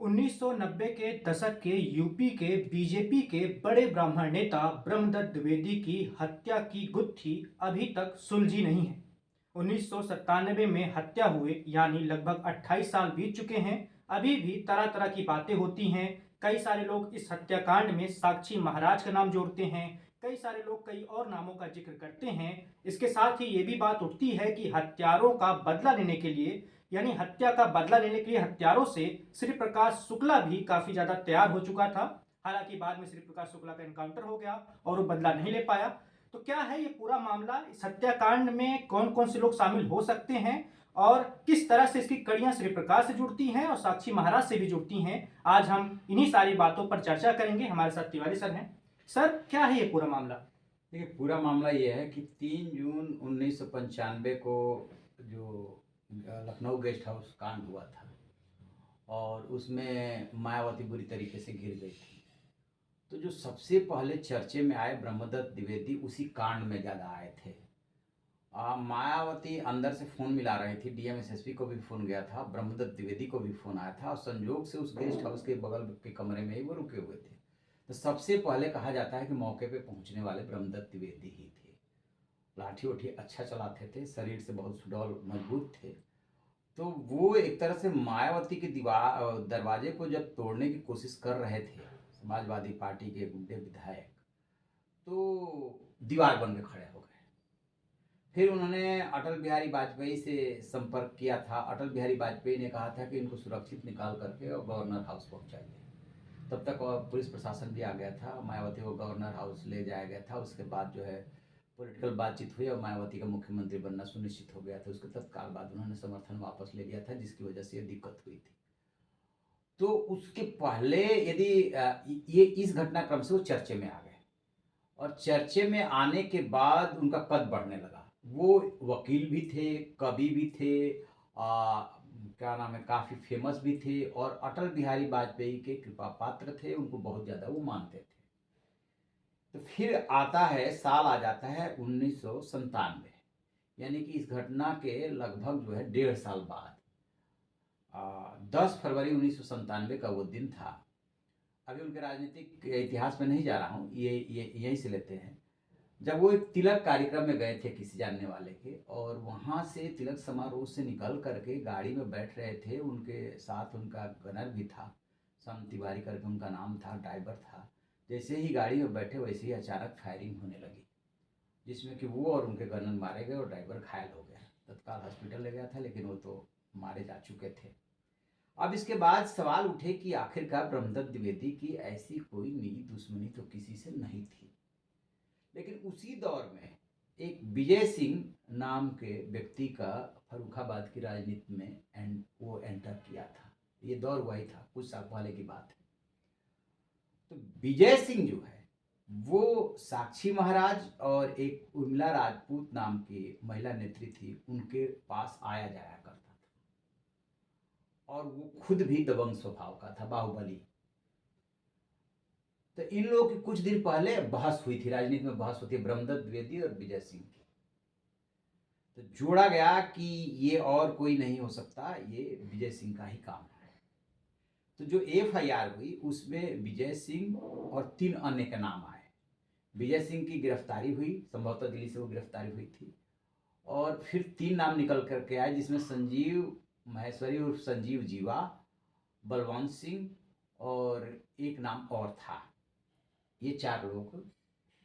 1990 के दशक के यूपी के बीजेपी के बड़े ब्राह्मण नेता ब्रह्मदत्त द्विवेदी की हत्या की गुत्थी अभी तक सुलझी नहीं है। 1997 में हत्या हुए यानी लगभग 28 साल बीत चुके हैं। अभी भी तरह तरह की बातें होती हैं। कई सारे लोग इस हत्याकांड में साक्षी महाराज का नाम जोड़ते हैं, कई सारे लोग कई और नामों का जिक्र करते हैं। इसके साथ ही ये भी बात उठती है कि हत्यारों का बदला लेने के लिए यानी हत्या का बदला लेने के लिए हत्यारों से श्री प्रकाश शुक्ला भी काफी ज्यादा तैयार हो चुका था। हालांकि बाद में श्री प्रकाश शुक्ला का एनकाउंटर हो गया और वो बदला नहीं ले पाया। तो क्या है ये पूरा मामला, इस हत्याकांड में कौन कौन से लोग शामिल हो सकते हैं और किस तरह से इसकी कड़ियां श्री प्रकाश से जुड़ती हैं और साक्षी महाराज से भी जुड़ती हैं, आज हम इन्हीं सारी बातों पर चर्चा करेंगे। हमारे साथ तिवारी सर हैं। सर, क्या है ये पूरा मामला? देखिए, पूरा मामला ये है कि 3 जून 1995 को जो लखनऊ गेस्ट हाउस कांड हुआ था और उसमें मायावती बुरी तरीके से घिर गई थी। तो जो सबसे पहले चर्चे में आए ब्रह्मदत्त द्विवेदी उसी कांड में ज़्यादा आए थे। मायावती अंदर से फ़ोन मिला रही थी, डीएम एसएसपी को भी फ़ोन गया था, ब्रह्मदत्त द्विवेदी को भी फ़ोन आया था और संजोग से उस गेस्ट हाउस के बगल के कमरे में ही वो रुके हुए थे। तो सबसे पहले कहा जाता है कि मौके पे पहुंचने वाले ब्रह्मदत्त द्विवेदी ही थे। लाठी उठी अच्छा चलाते थे, शरीर से बहुत सुडौल मजबूत थे। तो वो एक तरह से मायावती के दीवार दरवाजे को जब तोड़ने की कोशिश कर रहे थे समाजवादी पार्टी के गुंडे विधायक, तो दीवार बन के खड़े हो गए। फिर उन्होंने अटल बिहारी वाजपेयी से संपर्क किया था। अटल बिहारी वाजपेयी ने कहा था कि इनको सुरक्षित निकाल करके और गवर्नर हाउस पहुंचाइए। तब तक पुलिस प्रशासन भी आ गया था, मायावती को गवर्नर हाउस ले जाया गया था। उसके बाद जो है पॉलिटिकल बातचीत हुई और मायावती का मुख्यमंत्री बनना सुनिश्चित हो गया था। उसके तत्काल बाद उन्होंने समर्थन वापस ले लिया था, जिसकी वजह से ये दिक्कत हुई थी। तो उसके पहले यदि ये इस घटनाक्रम से वो चर्चे में आ गए और चर्चे में आने के बाद उनका कद बढ़ने लगा। वो वकील भी थे, कवि भी थे, क्या नाम है, काफ़ी फेमस भी थे और अटल बिहारी वाजपेयी के कृपा पात्र थे। उनको बहुत ज़्यादा वो मानते थे। तो फिर आता है, साल आ जाता है 1997, यानी कि इस घटना के लगभग जो है 1.5 साल बाद 10 फरवरी 1997 का वो दिन था। अभी उनके राजनीतिक इतिहास में नहीं जा रहा हूँ, ये यहीं से लेते हैं। जब वो एक तिलक कार्यक्रम में गए थे किसी जानने वाले के, और वहाँ से तिलक समारोह से निकल करके गाड़ी में बैठ रहे थे, उनके साथ उनका गनर भी था, सम तिवारी करके उनका नाम था, ड्राइवर था। जैसे ही गाड़ी में बैठे वैसे ही अचानक फायरिंग होने लगी, जिसमें कि वो और उनके गनर मारे गए और ड्राइवर घायल हो गया। तत्काल हॉस्पिटल ले गया था, लेकिन वो तो मारे जा चुके थे। अब इसके बाद सवाल उठे कि आखिरकार ब्रह्मदत्त द्विवेदी की ऐसी कोई निजी दुश्मनी तो किसी से नहीं थी। लेकिन उसी दौर में एक विजय सिंह नाम के व्यक्ति का फर्रुखाबाद की राजनीति में वो एंटर किया था। ये दौर वही था, कुछ साल पहले की बात है। तो विजय सिंह जो है वो साक्षी महाराज और एक उर्मिला राजपूत नाम की महिला नेत्री थी, उनके पास आया जाया करता था और वो खुद भी दबंग स्वभाव का था, बाहुबली। तो इन लोगों की कुछ दिन पहले बहस हुई थी, राजनीति में बहस होती है ब्रह्मदत्त द्विवेदी और विजय सिंह की। तो जोड़ा गया कि ये और कोई नहीं हो सकता, ये विजय सिंह का ही काम है। तो जो एफआईआर हुई उसमें विजय सिंह और 3 अन्य के नाम आए। विजय सिंह की गिरफ्तारी हुई, संभवतः दिल्ली से वो गिरफ्तारी हुई थी, और फिर 3 नाम निकल करके आए, जिसमें संजीव महेश्वरी उर्फ संजीव जीवा, बलवंत सिंह और एक नाम और था। ये 4 लोग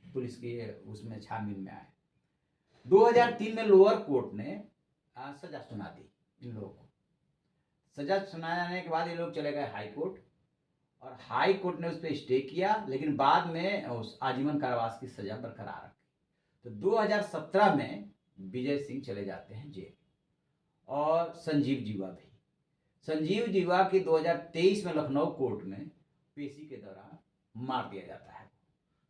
पुलिस के उसमें छानबीन में आए। 2003 में लोअर कोर्ट ने सजा सुना दी इन लोगों को। सजा सुनाने के बाद ये लोग चले गए हाई कोर्ट, और हाई कोर्ट ने उस पर स्टे किया, लेकिन बाद में उस आजीवन कारावास की सजा बरकरार रखी। तो 2017 में विजय सिंह चले जाते हैं जेल, और संजीव जीवा भी। संजीव जीवा की 2023 में लखनऊ कोर्ट में पेशी के दौरान मार दिया जाता है।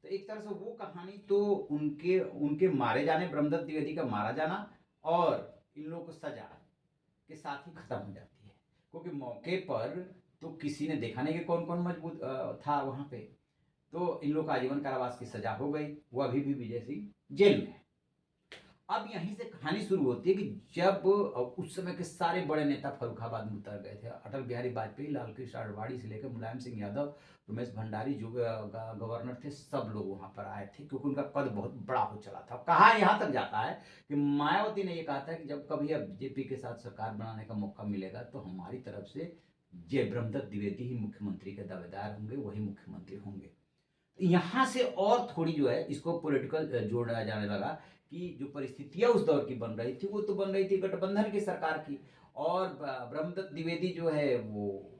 तो एक तरह से वो कहानी तो उनके उनके मारे जाने, ब्रह्मदत्त द्विवेदी का मारा जाना और इन लोगों को सजा के साथ ही खत्म हो जाती है, क्योंकि मौके पर तो किसी ने देखा नहीं कि कौन कौन मजबूत था वहाँ पे। तो इन लोग का आजीवन कारावास की सजा हो गई। वो अभी भी विजय सिंह जेल में है। अब यहीं से कहानी शुरू होती है कि जब उस समय के सारे बड़े नेता फर्रुखाबाद में उतर गए थे, अटल बिहारी वाजपेयी, लाल कृष्ण आडवाणी से लेकर मुलायम सिंह यादव, रमेश भंडारी जो गवर्नर थे, सब लोग वहां पर आए थे क्योंकि उनका कद बहुत बड़ा हो चला था। कहा यहाँ तक जाता है कि मायावती ने ये कहा था कि जब कभी अब बीजेपी के साथ सरकार बनाने का मौका मिलेगा तो हमारी तरफ से जय ब्रह्मदत्त द्विवेदी ही मुख्यमंत्री के दावेदार होंगे, वही मुख्यमंत्री होंगे। यहाँ से और थोड़ी जो है इसको पॉलिटिकल जोड़ा जाने लगा कि जो परिस्थितियां उस दौर की बन रही थी वो तो बन रही थी गठबंधन की सरकार की, और ब्रह्मदत्त द्विवेदी जो है वो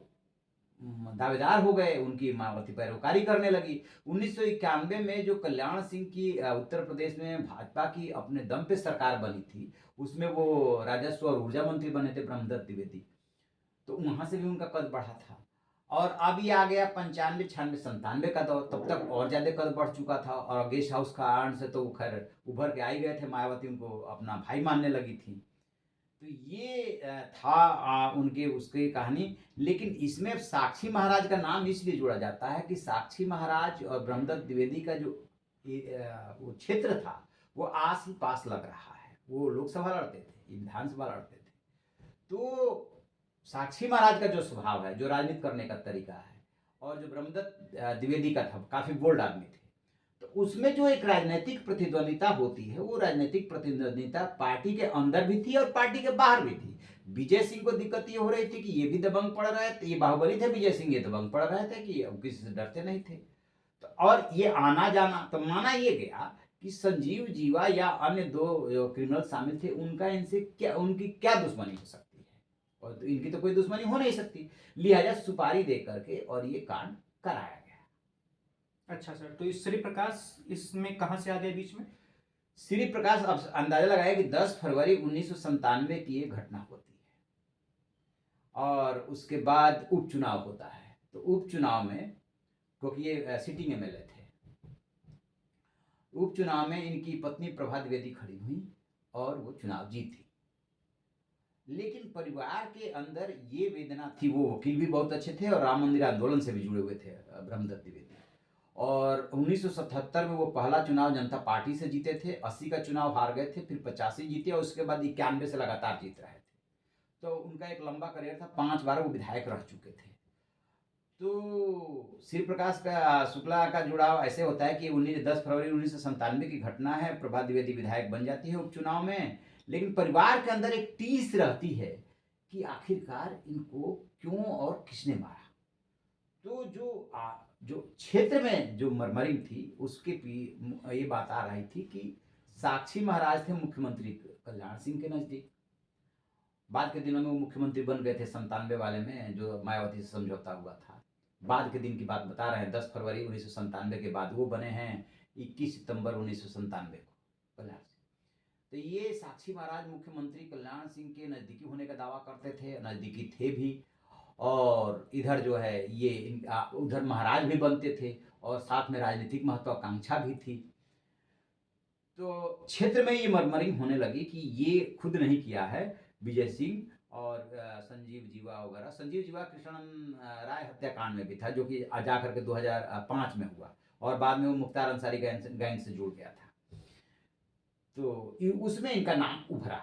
दावेदार हो गए, उनकी मायावती पैरोकारी करने लगी। 1991 में जो कल्याण सिंह की उत्तर प्रदेश में भाजपा की अपने दम पे सरकार बनी थी, उसमें वो राजस्व और ऊर्जा मंत्री बने थे ब्रह्मदत्त द्विवेदी, तो वहां से भी उनका कद बढ़ा था। और अभी आ गया 95, 96, 97 का दौर, तब तक और ज्यादा कद बढ़ चुका था, और गेस्ट हाउस का आड़ से तो वो खैर उभर के आ ही गए थे, मायावती उनको अपना भाई मानने लगी थी। तो ये था उनके उसकी कहानी। लेकिन इसमें साक्षी महाराज का नाम इसलिए जोड़ा जाता है कि साक्षी महाराज और ब्रह्मदत्त द्विवेदी का जो वो क्षेत्र था वो आस ही पास लग रहा है। वो लोकसभा लड़ते थे, विधानसभा लड़ते थे। तो साक्षी महाराज का जो स्वभाव है, जो राजनीति करने का तरीका है, और जो ब्रह्मदत्त द्विवेदी का था, काफी बोल्ड आदमी थे, तो उसमें जो एक राजनीतिक प्रतिद्वंदिता होती है, वो राजनीतिक प्रतिद्वंदिता पार्टी के अंदर भी थी और पार्टी के बाहर भी थी। विजय सिंह को दिक्कत ये हो रही थी कि ये भी दबंग पड़ रहे थे, ये बाहुबली थे विजय सिंह, ये दबंग पड़ रहे थे कि अब किसी से डरते नहीं थे। तो और ये आना जाना, तो माना ये गया कि संजीव जीवा या अन्य दो जो क्रिमिनल शामिल थे, उनका इनसे क्या, उनकी क्या दुश्मनी हो सकती है, और तो इनकी तो कोई दुश्मनी हो नहीं सकती, लिहाजा सुपारी दे करके और ये कांड कराया गया। अच्छा सर, तो इस श्री प्रकाश इसमें कहाँ से आ गए बीच में? श्री प्रकाश अब अंदाजा लगाया कि 10 फरवरी 1997 की ये घटना होती है, और उसके बाद उपचुनाव होता है। तो उपचुनाव में, क्योंकि ये सिटिंग एमएलए थे, उपचुनाव में इनकी पत्नी प्रभा द्विवेदी खड़ी हुई और वो चुनाव जीती। लेकिन परिवार के अंदर ये वेदना थी, वो वकील भी बहुत अच्छे थे और राम मंदिर आंदोलन से भी जुड़े हुए थे ब्रह्मदत्त द्विवेदी, और 1977 में वो पहला चुनाव जनता पार्टी से जीते थे, 80 का चुनाव हार गए थे, फिर 85 जीते, और उसके बाद 91 से लगातार जीत रहे थे। तो उनका एक लंबा करियर था, 5 बार वो विधायक रह चुके थे। तो श्री प्रकाश का शुक्ला का जुड़ाव ऐसे होता है कि 10 फरवरी 1997 की घटना है, प्रभा द्विवेदी विधायक बन जाती है उपचुनाव में, लेकिन परिवार के अंदर एक टीस रहती है कि आखिरकार इनको क्यों और किसने मारा। तो जो क्षेत्र में जो मरमरिंग थी उसके ये बात आ रही थी कि साक्षी महाराज थे मुख्यमंत्री कल्याण सिंह के नजदीक। बाद के दिनों में वो मुख्यमंत्री बन गए थे 97 वाले में, जो मायावती से समझौता हुआ था। बाद के दिन की बात बता रहे हैं, 10 फरवरी 1997 के बाद वो बने हैं 21 सितंबर 1997 को कल्याण सिंह। तो ये साक्षी महाराज मुख्यमंत्री कल्याण सिंह के नज़दीकी होने का दावा करते थे, नज़दीकी थे भी, और इधर जो है ये उधर महाराज भी बनते थे, और साथ में राजनीतिक महत्वाकांक्षा भी थी। तो क्षेत्र में ये मरमरिंग होने लगी कि ये खुद नहीं किया है विजय सिंह और संजीव जीवा वगैरह। संजीव जीवा कृष्णन राय हत्याकांड में भी था, जो कि जा करके 2005 में हुआ, और बाद में वो मुख्तार अंसारी गैंग से जुड़ गया था। तो उसमें इनका नाम उभरा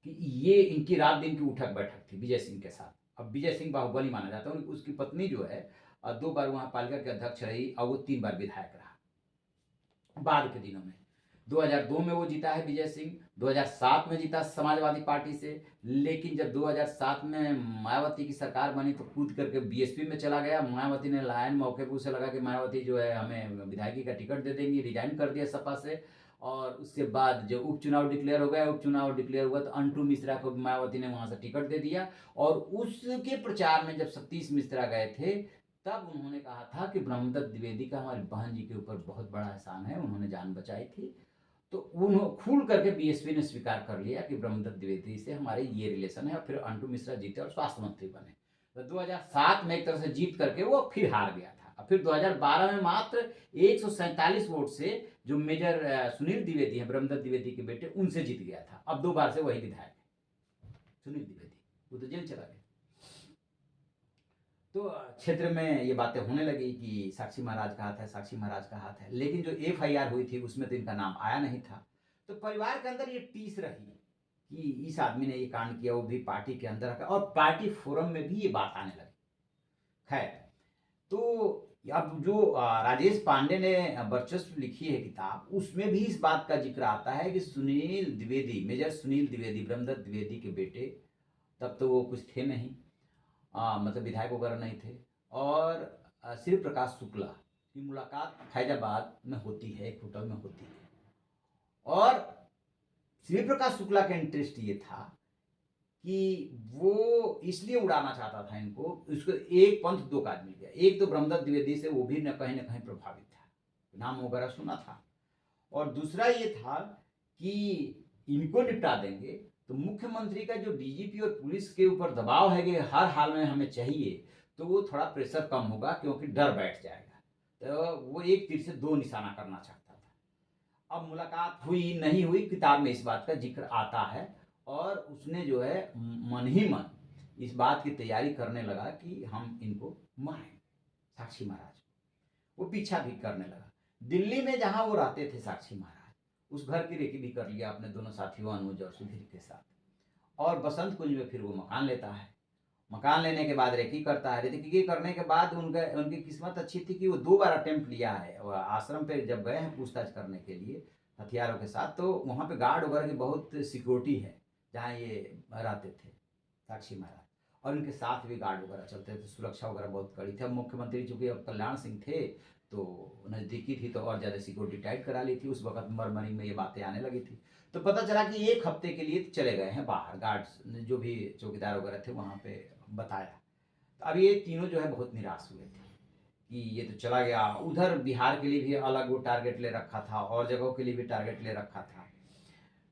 कि ये इनकी रात दिन की उठक बैठक थी विजय सिंह के साथ। अब विजय सिंह बाहुबली माना जाता है, उसकी पत्नी जो है 2 बार वहां पालिका के अध्यक्ष रही, और वो 3 बार विधायक रहा। बाद के दिनों में 2002 में वो जीता है विजय सिंह, 2007 में जीता समाजवादी पार्टी से, लेकिन जब 2007 में मायावती की सरकार बनी तो कूद करके बीएसपी में चला गया। मायावती ने लाइन मौके पर उसे लगा कि मायावती जो है हमें विधायकी का टिकट दे देंगी, रिजाइन कर दिया सपा से। और उसके बाद जब उपचुनाव डिक्लेयर हो गया, उपचुनाव डिक्लेयर हुआ तो अंटू मिश्रा को मायावती ने वहां से टिकट दे दिया, और उसके प्रचार में जब सतीश मिश्रा गए थे तब उन्होंने कहा था कि ब्रह्मदत्त द्विवेदी का हमारी बहन जी के ऊपर बहुत बड़ा एहसान है, उन्होंने जान बचाई थी। तो उन्होंने खुल करके बीएसपी ने स्वीकार कर लिया कि ब्रह्मदत्त द्विवेदी से हमारे ये रिलेशन है, और फिर अंटू मिश्रा जीते और स्वास्थ्य मंत्री बने। तो 2007 में एक तरह से जीत करके वो फिर हार गया था, और फिर 2012 में मात्र 147 वोट से जो मेजर सुनील द्विवेदी है, ब्रह्मदत्त द्विवेदी के बेटे, उनसे जीत गया था। अब 2 बार से वही विधायक है सुनील द्विवेदी, वो तो जेल चला गया। तो क्षेत्र में ये बातें होने लगी कि साक्षी महाराज का हाथ है, साक्षी महाराज का हाथ है, लेकिन जो एफआईआर हुई थी उसमें तो इनका नाम आया नहीं था। तो परिवार के अंदर ये टीस रही कि इस आदमी ने ये कांड किया, वो भी पार्टी के अंदर रखा, और पार्टी फोरम में भी ये बात आने लगी। खैर, तो अब जो राजेश पांडे ने वर्चस्व लिखी है किताब, उसमें भी इस बात का जिक्र आता है कि सुनील द्विवेदी, मेजर सुनील द्विवेदी, ब्रह्मदत्त द्विवेदी के बेटे, तब तो वो कुछ थे नहीं, मतलब विधायक वगैरह नहीं थे, और श्री प्रकाश शुक्ला की मुलाकात फैजाबाद में होती है, एक होटल में होती है। और श्री प्रकाश शुक्ला का इंटरेस्ट ये था कि वो इसलिए उड़ाना चाहता था इनको, उसको एक पंथ दो काज मिल गया। एक तो ब्रह्मदत्त द्विवेदी से वो भी न कहीं प्रभावित था, नाम वगैरह सुना था, और दूसरा ये था कि इनको निपटा देंगे तो मुख्यमंत्री का जो डीजीपी और पुलिस के ऊपर दबाव है कि हर हाल में हमें चाहिए, तो वो थोड़ा प्रेशर कम होगा, क्योंकि डर बैठ जाएगा। तो वो एक तीर से दो निशाना करना चाहता था। अब मुलाकात हुई नहीं हुई, किताब में इस बात का जिक्र आता है, और उसने जो है मन ही मन इस बात की तैयारी करने लगा कि हम इनको मारेंगे, साक्षी महाराज को। वो पीछा भी करने लगा। दिल्ली में जहां वो रहते थे साक्षी महाराज, उस घर की रेकी भी कर लिया अपने दोनों साथियों अनुज और सुधीर के साथ, और बसंत कुंज में फिर वो मकान लेता है। मकान लेने के बाद रेकी करता है। रेकी करने के बाद उनकी किस्मत अच्छी थी कि वो 2 बार अटेम्प्ट लिया है, और आश्रम पे जब गए हैं पूछताछ करने के लिए हथियारों के साथ, तो वहाँ पे गार्ड वगैरह की बहुत सिक्योरिटी है जहाँ ये रहते थे साक्षी महाराज, और उनके साथ भी गार्ड वगैरह चलते थे, सुरक्षा वगैरह बहुत कड़ी थी। अब मुख्यमंत्री चूंकि अब कल्याण सिंह थे तो नज़दीकी थी, तो और ज़्यादा सिक्योरिटी टाइट करा ली थी। उस वक्त मरमरी में ये बातें आने लगी थी, तो पता चला कि 1 हफ्ते के लिए चले गए हैं बाहर, गार्ड्स जो भी चौकीदार वगैरह थे वहाँ पे बताया। तो अब ये तीनों जो है बहुत निराश हुए थे कि ये तो चला गया। उधर बिहार के लिए भी अलग वो टारगेट ले रखा था, और जगहों के लिए भी टारगेट ले रखा था।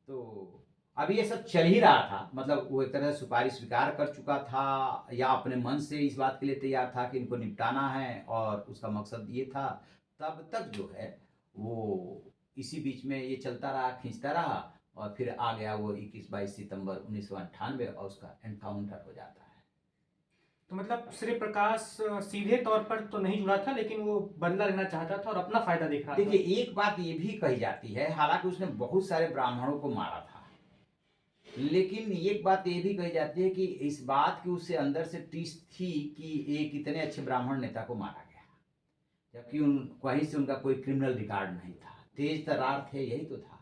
तो अभी ये सब चल ही रहा था, मतलब वो एक तरह से सुपारी स्वीकार कर चुका था, या अपने मन से इस बात के लिए तैयार था कि इनको निपटाना है, और उसका मकसद ये था। तब तक जो है वो इसी बीच में ये चलता रहा, खींचता रहा, और फिर आ गया वो 21-22 सितंबर 1998, और उसका एनकाउंटर हो जाता है। तो मतलब श्री प्रकाश सीधे तौर पर तो नहीं जुड़ा था, लेकिन वो बदला लेना चाहता था और अपना फायदा देख रहा था। देखिए, एक बात ये भी कही जाती है, हालांकि उसने बहुत सारे ब्राह्मणों को मारा था, लेकिन एक बात ये भी कही जाती है कि इस बात की उससे अंदर से टीस थी कि एक इतने अच्छे ब्राह्मण नेता को मारा गया, जबकि कहीं से उनका कोई क्रिमिनल रिकॉर्ड नहीं था, तेज तर्रार थे, यही तो था।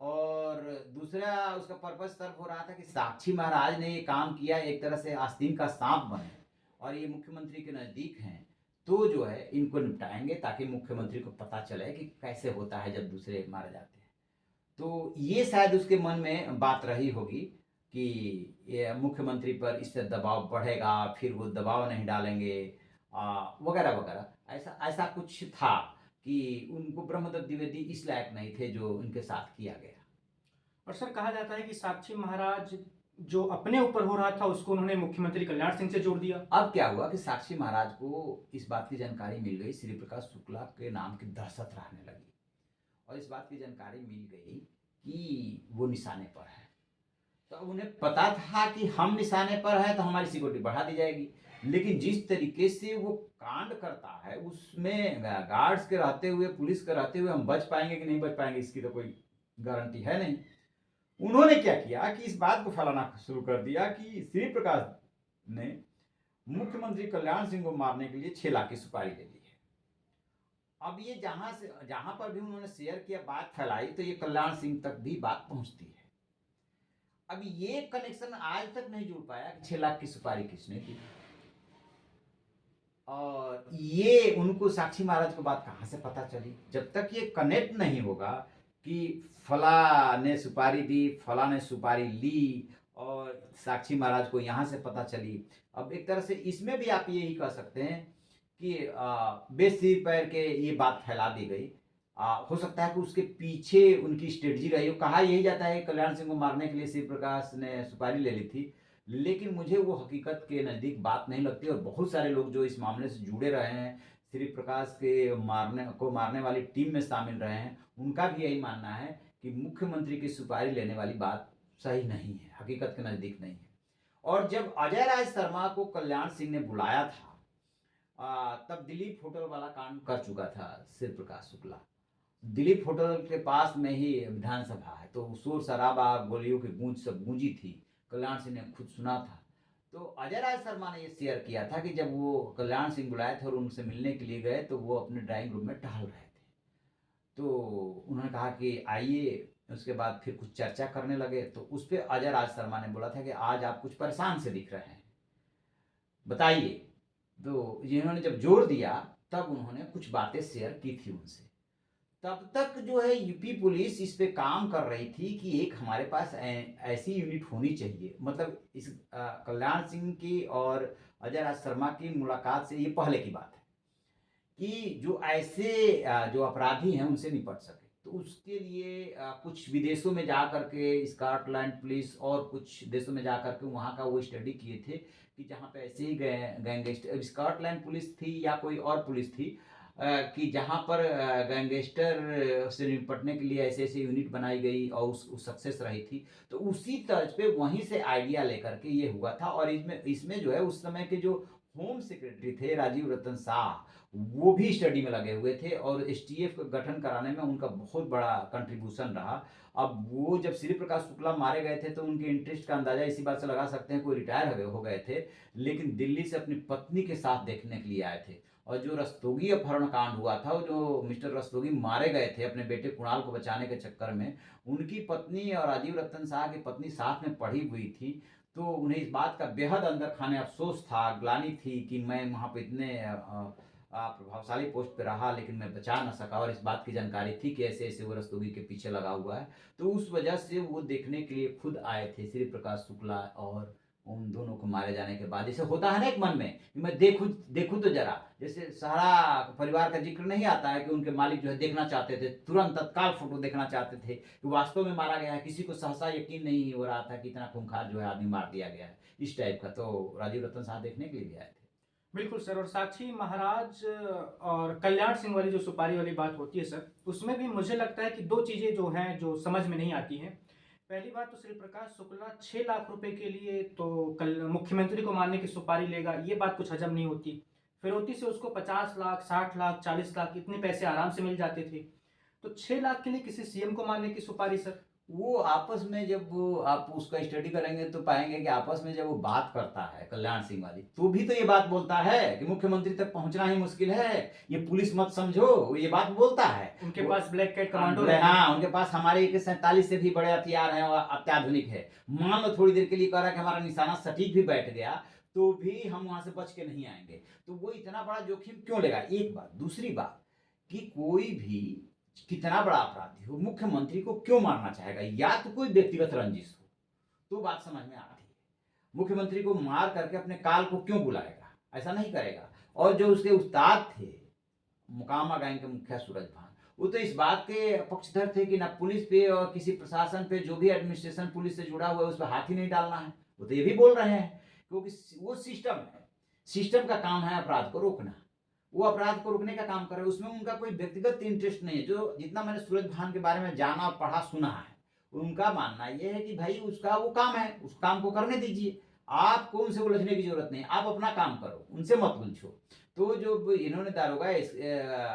और दूसरा उसका पर्पस तब हो रहा था कि साक्षी महाराज ने ये काम किया, एक तरह से आस्तीन का सांप बने, और ये मुख्यमंत्री के नज़दीक हैं, तो जो है इनको निपटाएंगे, ताकि मुख्यमंत्री को पता चले कि कैसे होता है जब दूसरे मारे जाते हैं। तो ये शायद उसके मन में बात रही होगी कि ये मुख्यमंत्री पर इससे दबाव बढ़ेगा, फिर वो दबाव नहीं डालेंगे, वगैरह वगैरह, ऐसा ऐसा कुछ था कि उनको ब्रह्मदत्त द्विवेदी इस लायक नहीं थे जो उनके साथ किया गया। और सर, कहा जाता है कि साक्षी महाराज जो अपने ऊपर हो रहा था उसको उन्होंने मुख्यमंत्री कल्याण सिंह से जोड़ दिया। अब क्या हुआ कि साक्षी महाराज को इस बात की जानकारी मिल गई, श्री प्रकाश शुक्ला के नाम की दहशत रहने लगी, और इस बात की जानकारी मिल गई कि वो निशाने पर है। तो उन्हें पता था कि हम निशाने पर हैं तो हमारी सिक्योरिटी बढ़ा दी जाएगी, लेकिन जिस तरीके से वो कांड करता है उसमें गार्ड्स के रहते हुए, पुलिस के रहते हुए हम बच पाएंगे कि नहीं बच पाएंगे, इसकी तो कोई गारंटी है नहीं। उन्होंने क्या किया कि इस बात को फैलाना शुरू कर दिया कि श्री प्रकाश ने मुख्यमंत्री कल्याण सिंह को मारने के लिए 6 लाख की सुपारी ले ली है। अब ये जहां पर भी उन्होंने शेयर किया, बात फैलाई, तो ये कल्याण सिंह तक भी बात पहुंचती है। अब ये कनेक्शन आज तक नहीं जुड़ पाया कि 6 लाख की सुपारी किसने दी, और ये उनको साक्षी महाराज को बात कहां से पता चली। जब तक ये कनेक्ट नहीं होगा कि फला ने सुपारी दी, फला ने सुपारी ली, और साक्षी महाराज को यहाँ से पता चली। अब एक तरह से इसमें भी आप यही कह सकते हैं कि बेसिर पैर के ये बात फैला दी गई। हो सकता है कि उसके पीछे उनकी स्ट्रेटजी रही हो। कहा यही जाता है कल्याण सिंह को मारने के लिए श्री प्रकाश ने सुपारी ले ली थी, लेकिन मुझे वो हकीकत के नज़दीक बात नहीं लगती, और बहुत सारे लोग जो इस मामले से जुड़े रहे हैं, श्री प्रकाश के मारने वाली टीम में शामिल रहे हैं, उनका भी यही मानना है कि मुख्यमंत्री की सुपारी लेने वाली बात सही नहीं है, हकीकत के नज़दीक नहीं है। और जब अजय राज शर्मा को कल्याण सिंह ने बुलाया था, तब दिलीप होटल वाला कांड कर चुका था श्री प्रकाश शुक्ला, दिलीप होटल के पास में ही विधानसभा है, तो शोर शराबा गोलियों की गूंज सब गूंजी थी। कल्याण सिंह ने खुद सुना था। तो अजय राज शर्मा ने ये शेयर किया था कि जब वो कल्याण सिंह बुलाए थे और उनसे मिलने के लिए गए तो वो अपने ड्राइंग रूम में टहल रहे थे। तो उन्होंने कहा कि आइए, उसके बाद फिर कुछ चर्चा करने लगे। तो उस पर अजय राज शर्मा ने बोला था कि आज आप कुछ परेशान से दिख रहे हैं, बताइए। तो जिन्होंने जब जोर दिया तब उन्होंने कुछ बातें शेयर की थी उनसे। तब तक जो है यूपी पुलिस इस पे काम कर रही थी कि एक हमारे पास ऐसी यूनिट होनी चाहिए। मतलब इस कल्याण सिंह की और अजय राज शर्मा की मुलाकात से ये पहले की बात है कि जो ऐसे जो अपराधी हैं उनसे निपट सके। तो उसके लिए कुछ विदेशों में जा करके स्कॉटलैंड पुलिस और कुछ देशों में जा करके वहाँ का वो स्टडी किए थे कि जहाँ पे ऐसे ही गैंगस्टर, स्कॉटलैंड पुलिस थी या कोई और पुलिस थी, कि जहाँ पर गैंगस्टर से निपटने के लिए ऐसे ऐसे यूनिट बनाई गई और उस सक्सेस रही थी। तो उसी तर्ज पे वहीं से आइडिया लेकर के ये हुआ था। और इसमें इसमें जो है उस समय के जो होम सेक्रेटरी थे राजीव रतन शाह, वो भी स्टडी में लगे हुए थे और एसटीएफ का गठन कराने में उनका बहुत बड़ा कंट्रीब्यूशन रहा। अब वो जब श्री प्रकाश शुक्ला मारे गए थे तो उनके इंटरेस्ट का अंदाजा इसी बात से लगा सकते हैं, कोई रिटायर हो गए थे लेकिन दिल्ली से अपनी पत्नी के साथ देखने के लिए आए थे। और जो रस्तोगी अपहरण कांड हुआ था, वो जो मिस्टर रस्तोगी मारे गए थे अपने बेटे कुणाल को बचाने के चक्कर में, उनकी पत्नी और राजीव रतन शाह की पत्नी साथ में पढ़ी हुई थी। तो उन्हें इस बात का बेहद अंदर खाने अफसोस था, ग्लानि थी कि मैं वहाँ पे इतने प्रभावशाली पोस्ट पे रहा लेकिन मैं बचा ना सका। और इस बात की जानकारी थी कि ऐसे ऐसे वो रस्तोगी के पीछे लगा हुआ है। तो उस वजह से वो देखने के लिए खुद आए थे, श्री प्रकाश शुक्ला और उन दोनों को मारे जाने के बाद। जैसे होता है ना एक मन में कि मैं देखूं देखूं तो जरा, जैसे सारा परिवार का जिक्र नहीं आता है कि उनके मालिक जो है देखना चाहते थे, तुरंत तत्काल फोटो देखना चाहते थे कि वास्तव में मारा गया है। किसी को सहसा यकीन नहीं हो रहा था कि इतना खूंखार जो है आदमी मार दिया गया है, इस टाइप का। तो राजीव रतन शाह देखने के लिए भी आए थे। बिल्कुल सर। और साक्षी महाराज और कल्याण सिंह वाली जो सुपारी वाली बात होती है सर, उसमें भी मुझे लगता है कि दो चीज़ें जो हैं जो समझ में नहीं आती हैं। पहली बात तो श्री प्रकाश शुक्ला 6 लाख रुपए के लिए तो कल मुख्यमंत्री को मारने की सुपारी लेगा, ये बात कुछ हजम नहीं होती। फिरौती से उसको 50 लाख, 60 लाख, 40 लाख इतने पैसे आराम से मिल जाते थे। तो 6 लाख के लिए किसी सीएम को मारने की सुपारी सर? वो आपस में जब वो आप उसका स्टडी करेंगे तो पाएंगे कि आपस में जब वो बात करता है कल्याण सिंह वाली, तो भी तो ये बात बोलता है कि मुख्यमंत्री तक पहुंचना ही मुश्किल है, ये पुलिस मत समझो, वो ये बात बोलता है। उनके वो पास ब्लैक कैट कमांडो बोले रहते हैं। हाँ, उनके पास हमारे AK-47 से भी बड़े हथियार हैं और अत्याधुनिक है। मान लो थोड़ी देर के लिए कह रहा है कि हमारा निशाना सटीक भी बैठ गया तो भी हम वहां से बच के नहीं आएंगे। तो वो इतना बड़ा जोखिम क्यों लेगा, एक बात। दूसरी बात कि कोई भी कितना बड़ा अपराधी हो मुख्यमंत्री को क्यों मारना चाहेगा, या तो कोई व्यक्तिगत रंजिश हो तो बात समझ में आती है। मुख्यमंत्री को मार करके अपने काल को क्यों बुलाएगा, ऐसा नहीं करेगा। और जो उसके उस्ताद थे मुकामा गैंग के मुखिया सूरज भान, वो तो इस बात के पक्षधर थे कि ना पुलिस पे और किसी प्रशासन पे, जो भी एडमिनिस्ट्रेशन पुलिस से जुड़ा हुआ है उस पर हाथ ही नहीं डालना है। वो तो ये भी बोल रहे हैं क्योंकि वो सिस्टम है, सिस्टम का काम है अपराध को रोकना, वो अपराध को रोकने का काम कर रहे हैं। उसमें उनका कोई व्यक्तिगत इंटरेस्ट नहीं है। जो जितना मैंने सूरज भान के बारे में जाना, पढ़ा, सुना है, उनका मानना यह है कि भाई उसका वो काम है, उस काम को करने दीजिए, आपको उनसे उलझने की जरूरत नहीं, आप अपना काम करो, उनसे मत उलझो। तो जो इन्होंने दारोगा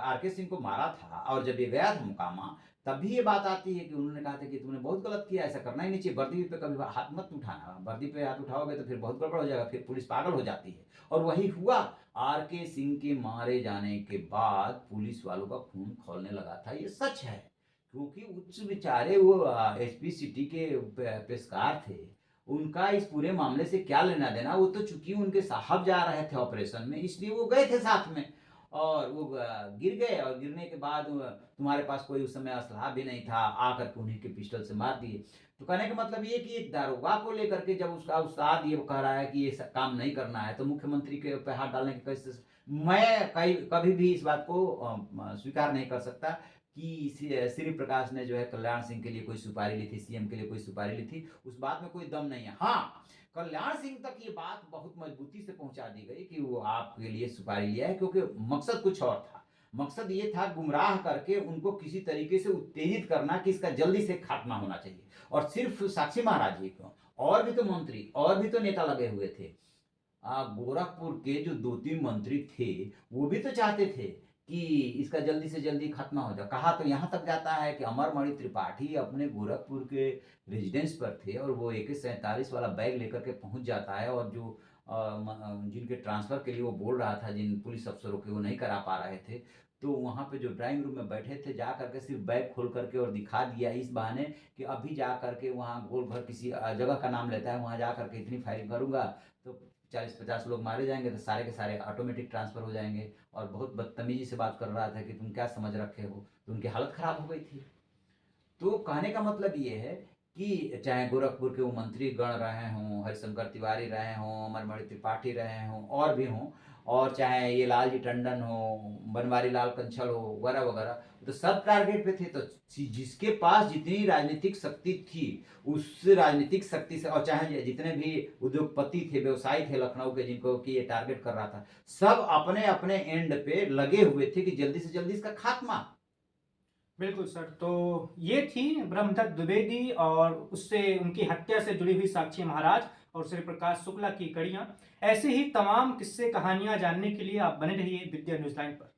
RK सिंह को मारा था और जब ये गया था मुकामा, तब भी ये बात आती है कि उन्होंने कहा था कि तुमने बहुत गलत किया, ऐसा करना ही नहीं चाहिए, वर्दी पे कभी हाथ मत उठाना, वर्दी पे हाथ उठाओगे तो फिर बहुत गड़बड़ हो जाएगा, फिर पुलिस पागल हो जाती है। और वही हुआ। RK सिंह के मारे जाने के बाद पुलिस वालों का खून खौलने लगा था, ये सच है। क्योंकि उच्च बेचारे वो SP सिटी के पेशकार थे, उनका इस पूरे मामले से क्या लेना देना। वो तो चूंकि उनके साहब जा रहे थे ऑपरेशन में, इसलिए वो गए थे साथ में, और वो गिर गए। और गिरने के बाद तुम्हारे पास कोई उस समय असलहा भी नहीं था, आकर के उन्हीं के पिस्टल से मार दिए। तो कहने का मतलब ये कि एक दारोगा को लेकर के जब उसका उस्ताद ये कह रहा है कि ये काम नहीं करना है, तो मुख्यमंत्री के पे हाथ डालने के कैसे, मैं कभी भी इस बात को स्वीकार नहीं कर सकता कि श्री प्रकाश ने जो है कल्याण सिंह के लिए कोई सुपारी ली थी, CM के लिए कोई सुपारी ली थी, उस बात में कोई दम नहीं है। हाँ, कल्याण सिंह तक ये बात बहुत मजबूती से पहुंचा दी गई कि वो आपके लिए सुपारी लिया है, क्योंकि मकसद कुछ और था। मकसद ये था गुमराह करके उनको किसी तरीके से उत्तेजित करना कि इसका जल्दी से खात्मा होना चाहिए। और सिर्फ साक्षी महाराज जी को, और भी तो मंत्री और भी तो नेता लगे हुए थे। गोरखपुर के जो 2-3 मंत्री थे वो भी तो चाहते थे कि इसका जल्दी से जल्दी खत्म हो जाए। कहा तो यहाँ तक जाता है कि अमरमणि त्रिपाठी अपने गोरखपुर के रेजिडेंस पर थे और वो AK-47 वाला बैग लेकर के पहुंच जाता है, और जो जिनके ट्रांसफ़र के लिए वो बोल रहा था, जिन पुलिस अफ़सरों के, वो नहीं करा पा रहे थे। तो वहाँ पे जो ड्राइंग रूम में बैठे थे, जा कर के सिर्फ़ बैग खोल कर के और दिखा दिया इस बहाने कि अभी जा कर के वहाँ गोल घर किसी जगह का नाम लेता है, वहाँ जा कर के इतनी फायरिंग करूँगा तो 40-50 लोग मारे जाएँगे, तो सारे के सारे ऑटोमेटिक ट्रांसफ़र हो जाएँगे। और बहुत बदतमीज़ी से बात कर रहा था कि तुम क्या समझ रखे हो? तो उनकी हालत ख़राब हो गई थी। तो कहने का मतलब ये है कि चाहे गोरखपुर के वो मंत्री गण रहे हों, हरिशंकर तिवारी रहे हों, अमरमणि त्रिपाठी रहे हों और भी हों, और चाहे ये लालजी टंडन हो, बनवारी लाल कंछल हो, वगैरह-वगैरह, तो सब टारगेट पे थे। तो जिसके पास जितनी राजनीतिक शक्ति थी, उस राजनीतिक शक्ति से, और चाहे जितने भी उद्योगपति थे, व्यवसायी थे लखनऊ के, जिनको कि ये टारगेट कर रहा था, सब अपने-अपने एंड पे लगे हुए थे कि जल्दी से जल्दी इसका खात्मा। बिल्कुल सर। तो ये थी ब्रह्मदत्त द्विवेदी और उससे उनकी हत्या से जुड़ी हुई साक्षी महाराज और श्री प्रकाश शुक्ला की कड़ियाँ। ऐसे ही तमाम किस्से कहानियाँ जानने के लिए आप बने रहिए विद्या न्यूज़ लाइन पर।